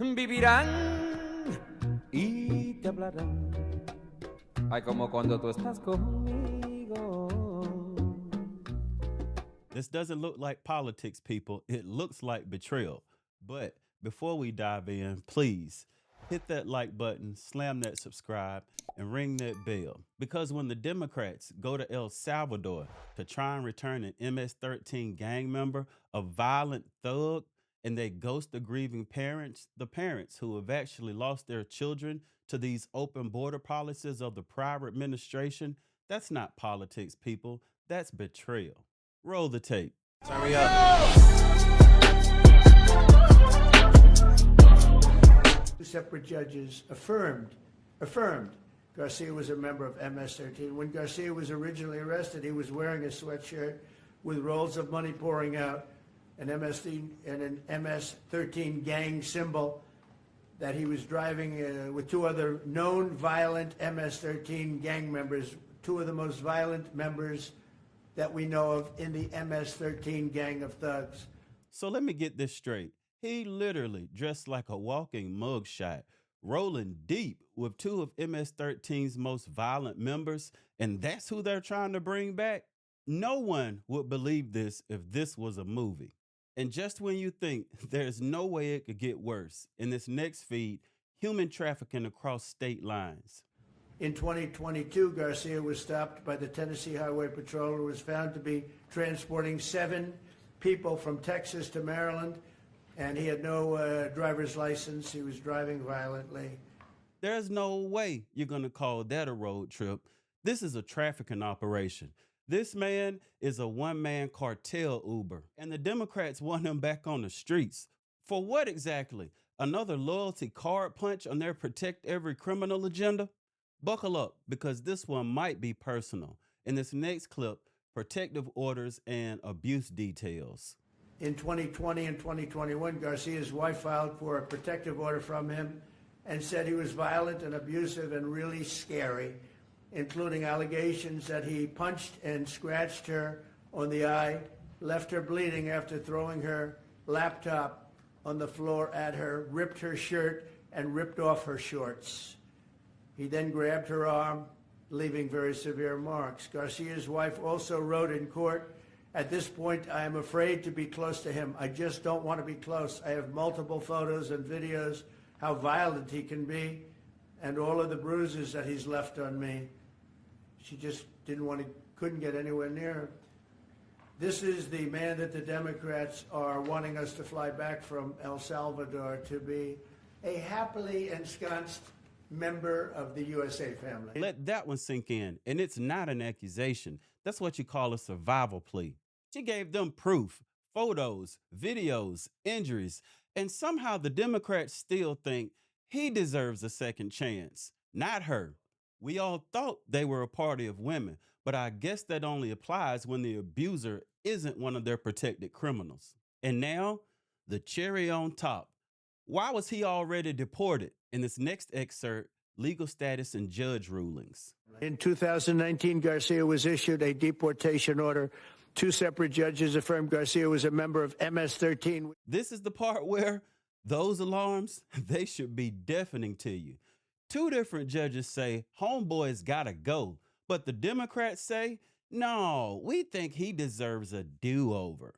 Vivirán y te hablarán. Ay, como cuando tú estás conmigo. This doesn't look like politics, people. It looks like betrayal. But before we dive in, please hit that like button, slam that subscribe, and ring that bell. Because when the Democrats go to El Salvador to try and return an MS-13 gang member, a violent thug, and they ghost the grieving parents, the parents who have actually lost their children to these open border policies of the prior administration, that's not politics, people. That's betrayal. Roll the tape. Turn me up. Two separate judges affirmed Garcia was a member of MS-13. When Garcia was originally arrested, he was wearing a sweatshirt with rolls of money pouring out, an MS-13 gang symbol that he was driving with two other known violent MS-13 gang members, two of the most violent members that we know of in the MS-13 gang of thugs. So let me get this straight. He literally dressed like a walking mugshot, rolling deep with two of MS-13's most violent members, and that's who they're trying to bring back? No one would believe this if this was a movie. And just when you think there's no way it could get worse, in this next feed, human trafficking across state lines. In 2022, Garcia was stopped by the Tennessee Highway Patrol and was found to be transporting 7 people from Texas to Maryland, and he had no driver's license. He was driving violently. There's no way you're going to call that a road trip. This is a trafficking operation. This man is a one-man cartel Uber, and the Democrats want him back on the streets. For what exactly? Another loyalty card punch on their protect every criminal agenda? Buckle up, because this one might be personal. In this next clip, protective orders and abuse details. In 2020 and 2021, Garcia's wife filed for a protective order from him and said he was violent and abusive and really scary, including allegations that he punched and scratched her on the eye, left her bleeding after throwing her laptop on the floor at her, ripped her shirt, and ripped off her shorts. He then grabbed her arm, leaving very severe marks. Garcia's wife also wrote in court, "At this point, I am afraid to be close to him. I just don't want to be close. I have multiple photos and videos how violent he can be and all of the bruises that he's left on me." She just couldn't get anywhere near him. This is the man that the Democrats are wanting us to fly back from El Salvador to be a happily ensconced member of the USA family. Let that one sink in. And it's not an accusation. That's what you call a survival plea. She gave them proof, photos, videos, injuries, and somehow the Democrats still think he deserves a second chance, not her. We all thought they were a party of women, but I guess that only applies when the abuser isn't one of their protected criminals. And now, the cherry on top. Why was he already deported? In this next excerpt, legal status and judge rulings. In 2019, Garcia was issued a deportation order. 2 separate judges affirmed Garcia was a member of MS-13. This is the part where those alarms, they should be deafening to you. 2 different judges say homeboy's gotta go, but the Democrats say, no, we think he deserves a do-over.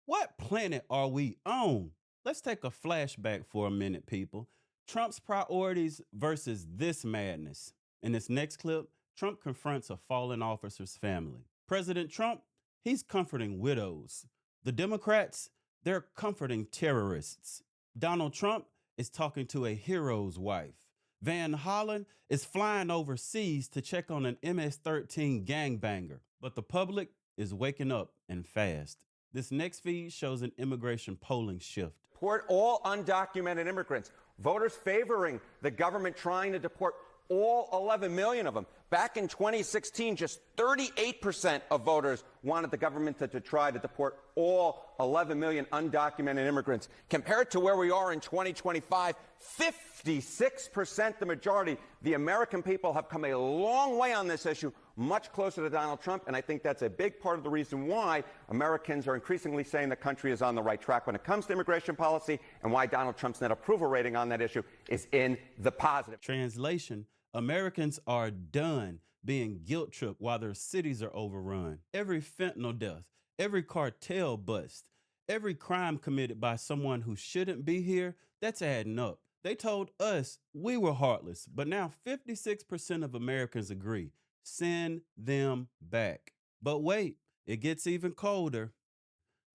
What planet are we on? Let's take a flashback for a minute, people. Trump's priorities versus this madness. In this next clip, Trump confronts a fallen officer's family. President Trump, he's comforting widows. The Democrats, they're comforting terrorists. Donald Trump is talking to a hero's wife. Van Hollen is flying overseas to check on an MS-13 gangbanger. But the public is waking up and fast. This next feed shows an immigration polling shift. Deport all undocumented immigrants. Voters favoring the government trying to deport all 11 million of them. Back in 2016, just 38% of voters wanted the government to try to deport all 11 million undocumented immigrants. Compared to where we are in 2025, 56%, the majority. The American people have come a long way on this issue, much closer to Donald Trump, and I think that's a big part of the reason why Americans are increasingly saying the country is on the right track when it comes to immigration policy, and why Donald Trump's net approval rating on that issue is in the positive. Translation: Americans are done being guilt tripped while their cities are overrun. Every fentanyl death, every cartel bust, every crime committed by someone who shouldn't be here, that's adding up. They told us we were heartless, but now 56% of Americans agree. Send them back. But wait, it gets even colder.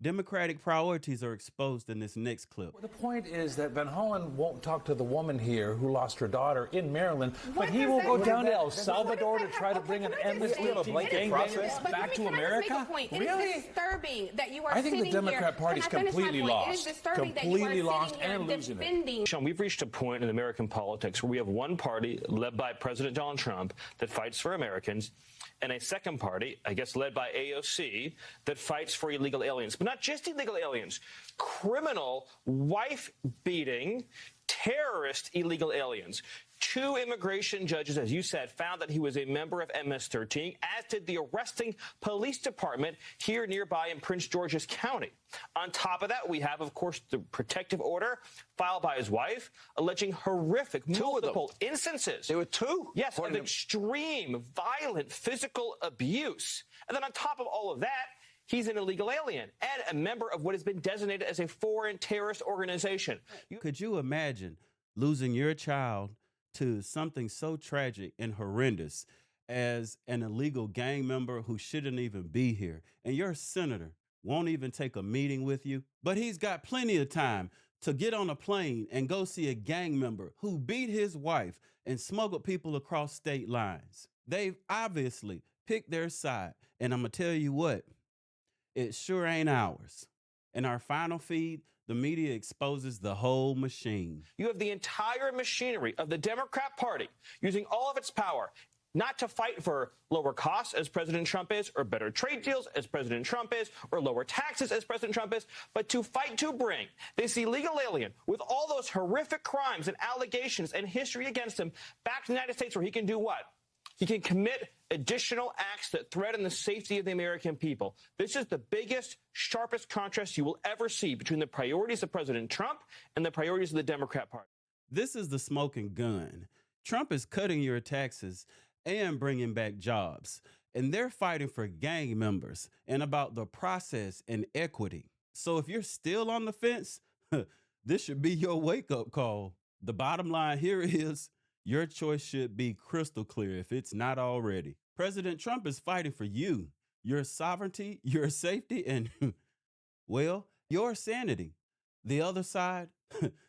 Democratic priorities are exposed in this next clip. Well, the point is that Van Hollen won't talk to the woman here who lost her daughter in Maryland, but he will go down to El Salvador to try to bring an endlessly gangbangers back to America? Really? It is disturbing that you are I think the Democrat Party is completely lost. Completely lost and losing it. Sean, we've reached a point in American politics where we have one party led by President Donald Trump that fights for Americans, and a second party, I guess led by AOC, that fights for illegal aliens. But not just illegal aliens, criminal, wife-beating, terrorist illegal aliens. 2 immigration judges, as you said, found that he was a member of MS-13, as did the arresting police department here nearby in Prince George's County. On top of that, we have, of course, the protective order filed by his wife, alleging horrific, multiple instances. There were 2? Yes, of extreme, violent, physical abuse. And then on top of all of that, he's an illegal alien and a member of what has been designated as a foreign terrorist organization. Could you imagine losing your child to something so tragic and horrendous as an illegal gang member who shouldn't even be here, and your senator won't even take a meeting with you? But he's got plenty of time to get on a plane and go see a gang member who beat his wife and smuggled people across state lines. They've obviously picked their side, and I'm gonna tell you what, it sure ain't ours. In our final feed, the media exposes the whole machine. You have the entire machinery of the Democrat Party using all of its power not to fight for lower costs, as President Trump is, or better trade deals, as President Trump is, or lower taxes, as President Trump is, but to fight to bring this illegal alien with all those horrific crimes and allegations and history against him back to the United States, where he can do what? He can commit additional acts that threaten the safety of the American people. This is the biggest, sharpest contrast you will ever see between the priorities of President Trump and the priorities of the Democrat Party. This is the smoking gun. Trump is cutting your taxes and bringing back jobs, and they're fighting for gang members and about the process and equity. So if you're still on the fence, this should be your wake-up call. The bottom line here is, your choice should be crystal clear if it's not already. President Trump is fighting for you, your sovereignty, your safety, and, well, your sanity. The other side,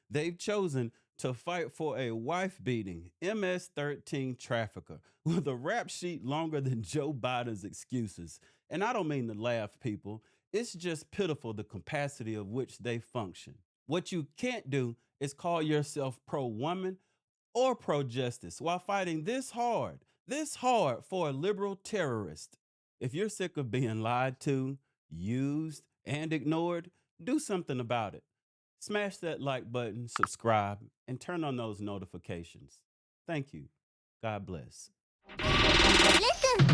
they've chosen to fight for a wife-beating MS-13 trafficker with a rap sheet longer than Joe Biden's excuses. And I don't mean to laugh, people. It's just pitiful the capacity of which they function. What you can't do is call yourself pro-woman or pro-justice while fighting this hard for a liberal terrorist. If you're sick of being lied to, used, and ignored, do something about it. Smash that like button, subscribe, and turn on those notifications. Thank you. God bless. Listen.